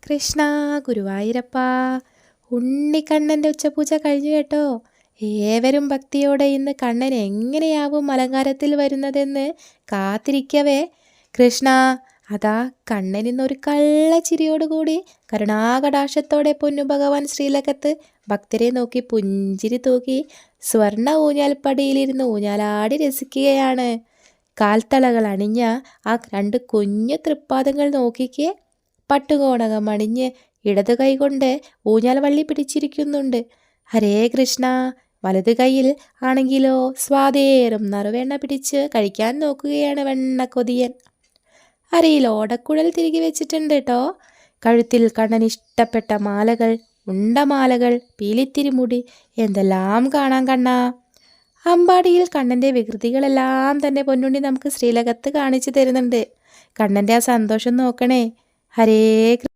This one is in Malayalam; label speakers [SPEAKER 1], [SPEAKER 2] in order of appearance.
[SPEAKER 1] കൃഷ്ണ ഗുരുവായൂരപ്പ. ഉണ്ണിക്കണ്ണൻ്റെ ഉച്ചപൂജ കഴിഞ്ഞു കേട്ടോ. ഏവരും ഭക്തിയോടെ ഇന്ന് കണ്ണൻ എങ്ങനെയാവും അലങ്കാരത്തിൽ വരുന്നതെന്ന് കാത്തിരിക്കവേ കൃഷ്ണ അതാ കണ്ണൻ ഇന്നൊരു കള്ളച്ചിരിയോടുകൂടി കരുണാകടാക്ഷത്തോടെ പൊന്നു ഭഗവാൻ ശ്രീലകത്ത് ഭക്തരെ നോക്കി പുഞ്ചിരി തൂക്കി സ്വർണ്ണ ഊഞ്ഞാൽപ്പടിയിലിരുന്ന് ഊഞ്ഞാലാടി രസിക്കുകയാണ്. കാൽത്തളകൾ അണിഞ്ഞ ആ രണ്ട് കുഞ്ഞു തൃപ്പാദങ്ങൾ നോക്കിക്കേ. പട്ടുകോണകം അണിഞ്ഞ് ഇടതു കൈകൊണ്ട് ഊഞ്ഞാൽ വള്ളി പിടിച്ചിരിക്കുന്നുണ്ട്. ഹരേ കൃഷ്ണ. വലതു കൈയിൽ ആണെങ്കിലോ സ്വാദേറും നറുവെണ്ണ പിടിച്ച് കഴിക്കാൻ നോക്കുകയാണ് വെണ്ണ കൊതിയൻ. അരയിൽ ഓടക്കുഴൽ തിരികെ വെച്ചിട്ടുണ്ട് കേട്ടോ. കഴുത്തിൽ കണ്ണൻ ഇഷ്ടപ്പെട്ട മാലകൾ, ഉണ്ടമാലകൾ, പീലിത്തിരിമുടി, എന്തെല്ലാം കാണാൻ കണ്ണാ. അമ്പാടിയിൽ കണ്ണൻ്റെ വികൃതികളെല്ലാം തന്നെ പൊന്നുണ്ണി നമുക്ക് ശ്രീലകത്ത് കാണിച്ചു തരുന്നുണ്ട്. കണ്ണൻ്റെ ആ സന്തോഷം നോക്കണേ. ഹരേ